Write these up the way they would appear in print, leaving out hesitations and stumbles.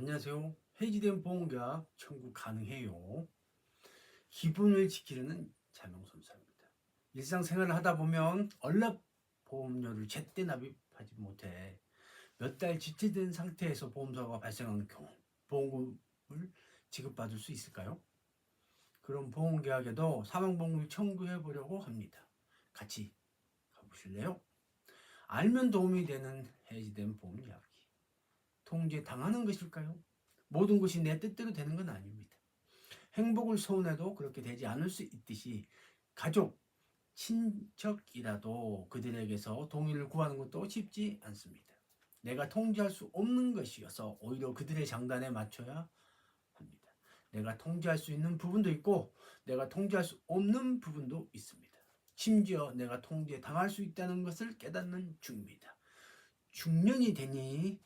안녕하세요. 해지된 보험계약 청구 가능해요. 기본을 지키려는 자명선상입니다. 일상생활을 하다 보면 얼납 보험료를 제때 납입하지 못해 몇 달 지체된 상태에서 보험사고가 발생하는 경우 보험금을 지급받을 수 있을까요? 그럼 보험계약에도 사망보험을 청구해 보려고 합니다. 같이 가보실래요? 알면 도움이 되는 해지된 보험 이야기. 통제 당하는 것일까요? 모든 것이 내 뜻대로 되는 건 아닙니다. 행복을 소원해도 그렇게 되지 않을 수 있듯이 가족, 친척이라도 그들에게서 동의를 구하는 것도 쉽지 않습니다. 내가 통제할 수 없는 것이어서 오히려 그들의 장단에 맞춰야 합니다. 내가 통제할 수 있는 부분도 있고 내가 통제할 수 없는 부분도 있습니다. 심지어 내가 통제당할 수 있다는 것을 깨닫는 중입니다. 중년이 되니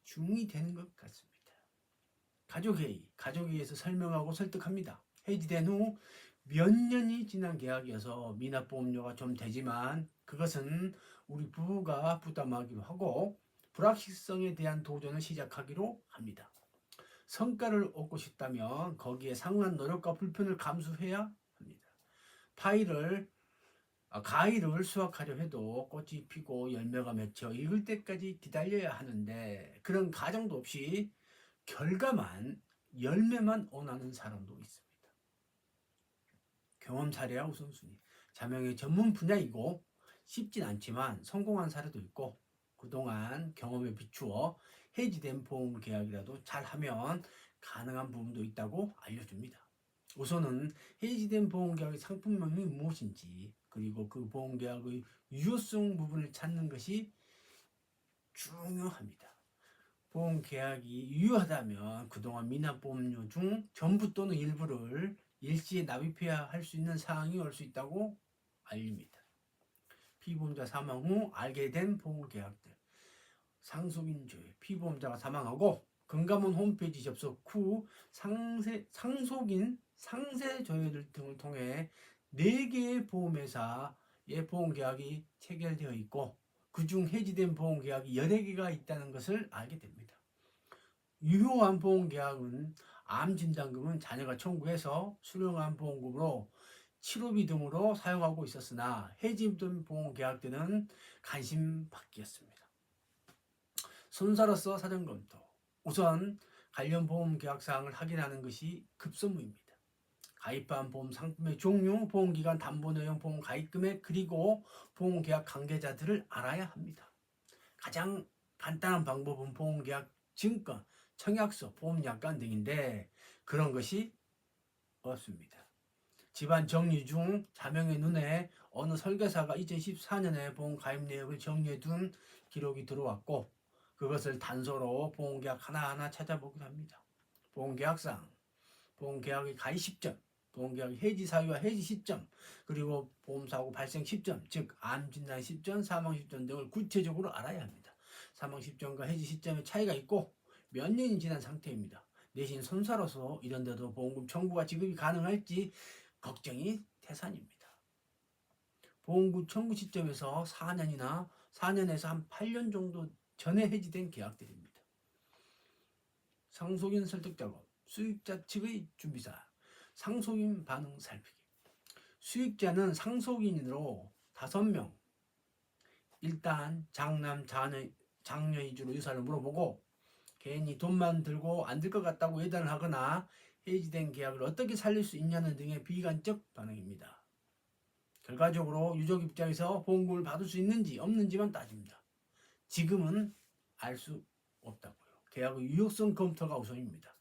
중이 되는 것 같습니다. 가족회의에서 설명하고 설득합니다. 해지된 후 몇 년이 지난 계약이어서 미납보험료가 좀 되지만 그것은 우리 부부가 부담하기로 하고 불확실성에 대한 도전을 시작하기로 합니다. 성과를 얻고 싶다면 거기에 상응한 노력과 불편을 감수해야 합니다. 가위를 수확하려 해도 꽃이 피고 열매가 맺혀 익을 때까지 기다려야 하는데 그런 가정도 없이 결과만 열매만 원하는 사람도 있습니다. 경험 사례와 우선순위. 자명의 전문 분야이고 쉽진 않지만 성공한 사례도 있고 그동안 경험에 비추어 해지된 보험 계약이라도 잘하면 가능한 부분도 있다고 알려줍니다. 우선은 해지된 보험 계약의 상품명이 무엇인지 그리고 그 보험 계약의 유효성 부분을 찾는 것이 중요합니다. 보험 계약이 유효하다면 그동안 미납보험료 중 전부 또는 일부를 일시에 납입해야 할 수 있는 사항이 올 수 있다고 알립니다. 피보험자 사망 후 알게 된 보험 계약들. 상속인 조회. 피보험자가 사망하고 금감원 홈페이지 접속 후 상속인 상세 조회들 등을 통해 4개의 보험회사의 보험 계약이 체결되어 있고 그중 해지된 보험 계약이 여러 개가 있다는 것을 알게 됩니다. 유효한 보험계약은 암진단금은 자녀가 청구해서 수령한 보험금으로 치료비 등으로 사용하고 있었으나 해지된 보험계약들은 관심 밖이었습니다. 손사로서 사전검토. 우선 관련 보험계약사항을 확인하는 것이 급선무입니다. 가입한 보험 상품의 종류, 보험기간, 담보내용, 보험 가입금액, 그리고 보험계약 관계자들을 알아야 합니다. 가장 간단한 방법은 보험계약 증권, 청약서, 보험약관 등인데 그런 것이 없습니다. 집안 정리 중 자명의 눈에 어느 설계사가 2014년에 보험 가입 내역을 정리해둔 기록이 들어왔고 그것을 단서로 보험계약 하나하나 찾아보기도 합니다. 보험계약상, 보험계약의 가입 시점, 보험계약의 해지 사유와 해지 시점, 그리고 보험사고 발생 시점, 즉 암진단 시점, 사망 시점 등을 구체적으로 알아야 합니다. 사망 시점과 해지 시점의 차이가 있고 몇 년이 지난 상태입니다. 내신 손사로서 이런데도 보험금 청구가 지급이 가능할지 걱정이 태산입니다. 보험금 청구 시점에서 4년에서 한 8년 정도 전에 해지된 계약들입니다. 상속인 설득 작업, 수익자 측의 준비사, 상속인 반응 살피기. 수익자는 상속인으로 5명, 일단 장남, 장녀 위주로 의사를 물어보고 괜히 돈만 들고 안 될 것 같다고 예단을 하거나 해지된 계약을 어떻게 살릴 수 있냐는 등의 비관적 반응입니다. 결과적으로 유족 입장에서 보험금을 받을 수 있는지 없는지만 따집니다. 지금은 알 수 없다고요. 계약의 유효성 검토가 우선입니다.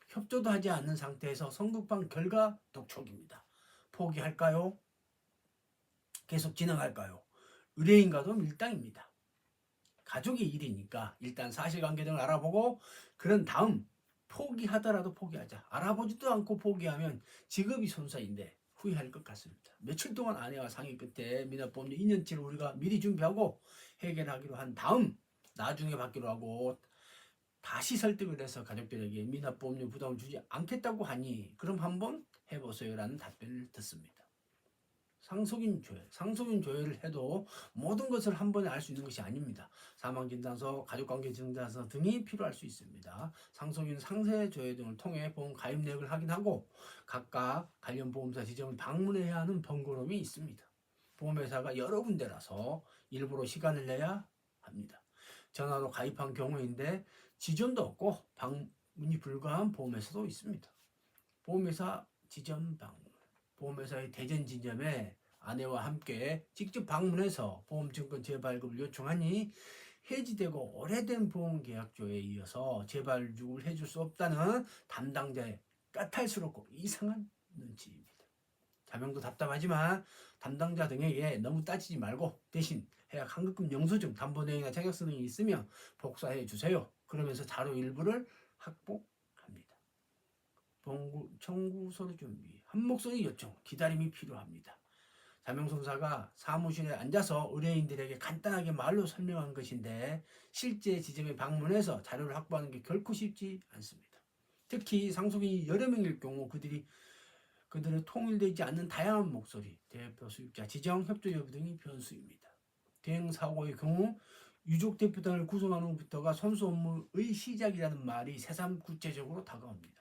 협조도 하지 않는 상태에서 성급한 결과 독촉입니다. 포기할까요? 계속 진행할까요? 의뢰인과도 밀당입니다. 가족의 일이니까 일단 사실관계 등을 알아보고 그런 다음 포기하더라도 포기하자. 알아보지도 않고 포기하면 직업이 손사인데 후회할 것 같습니다. 며칠 동안 아내와 상의 끝에 미납보험료 2년치를 우리가 미리 준비하고 해결하기로 한 다음 나중에 받기로 하고 다시 설득을 해서 가족들에게 미납보험료 부담을 주지 않겠다고 하니 그럼 한번 해보세요 라는 답변을 듣습니다. 상속인 조회. 상속인 조회를 해도 모든 것을 한 번에 알 수 있는 것이 아닙니다. 사망진단서, 가족관계진단서 등이 필요할 수 있습니다. 상속인 상세 조회 등을 통해 보험 가입 내역을 확인하고 각각 관련 보험사 지점을 방문해야 하는 번거로움이 있습니다. 보험회사가 여러 군데라서 일부러 시간을 내야 합니다. 전화로 가입한 경우인데 지점도 없고 방문이 불가한 보험회사도 있습니다. 보험회사 지점 방문. 보험회사의 대전 지점에 아내와 함께 직접 방문해서 보험증권 재발급을 요청하니 해지되고 오래된 보험계약조에 이어서 재발급을 해줄 수 없다는 담당자의 까탈스럽고 이상한 눈치입니다. 자명도 답답하지만 담당자 등에게 너무 따지지 말고 대신 해약 환급금 영수증, 담보내역이나 자격서 등이 있으면 복사해 주세요. 그러면서 자료 일부를 확보합니다. 보험금 청구 서류 준비, 한목소리 요청, 기다림이 필요합니다. 자명송사가 사무실에 앉아서 의뢰인들에게 간단하게 말로 설명한 것인데 실제 지점에 방문해서 자료를 확보하는 게 결코 쉽지 않습니다. 특히 상속인이 여러 명일 경우 그들의 통일되지 않는 다양한 목소리, 대표 수익자 지정, 협조 여부 등이 변수입니다. 대형 사고의 경우 유족 대표단을 구성하는 것부터가 선수 업무의 시작이라는 말이 새삼 구체적으로 다가옵니다.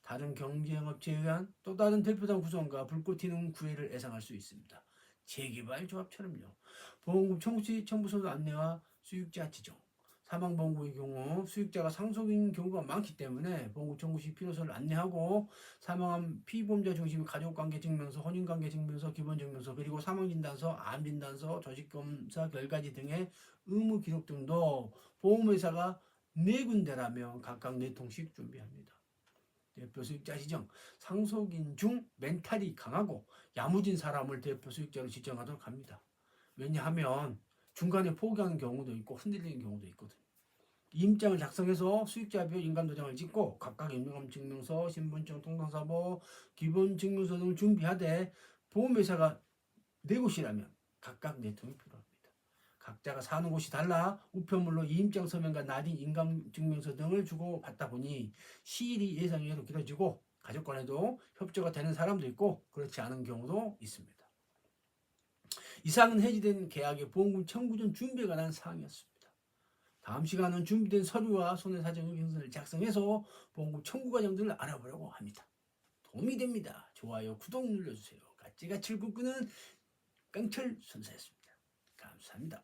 다른 경쟁업체에 의한 또 다른 대표단 구성과 불꽃 튀는 구애를 예상할 수 있습니다. 재개발 조합처럼요. 보험금 청구 시 청구서류 안내와 수익자 지정. 사망보험금의 경우 수익자가 상속인 경우가 많기 때문에 보험금 청구 시 필요서를 안내하고 사망한 피보험자 중심의 가족관계증명서, 혼인관계증명서, 기본증명서, 그리고 사망진단서, 암진단서, 조직검사 결과지 등의 의무 기록 등도 보험회사가 4군데라면 각각 4통씩 준비합니다. 대표 수익자 지정. 상속인 중 멘탈이 강하고 야무진 사람을 대표 수익자로 지정하도록 합니다. 왜냐하면 중간에 포기하는 경우도 있고 흔들리는 경우도 있거든요. 임장을 작성해서 수익자별 인감도장을 찍고 각각 임금증명서, 신분증, 통장사보, 기본증명서 등을 준비하되 보험회사가 4곳이라면 각각 4통이 필요합니다. 각자가 사는 곳이 달라 우편물로 이임장 서명과 날인 인감증명서 등을 주고 받다 보니 시일이 예상외로 길어지고 가족 간에도 협조가 되는 사람도 있고 그렇지 않은 경우도 있습니다. 이상은 해지된 계약의 보험금 청구 전 준비에 관한 사항이었습니다. 다음 시간은 준비된 서류와 손해사정의견서를 작성해서 보험금 청구 과정들을 알아보려고 합니다. 도움이 됩니다. 좋아요, 구독 눌러주세요. 가치가 칠꿈꾸는 깡철 선사였습니다. 감사합니다.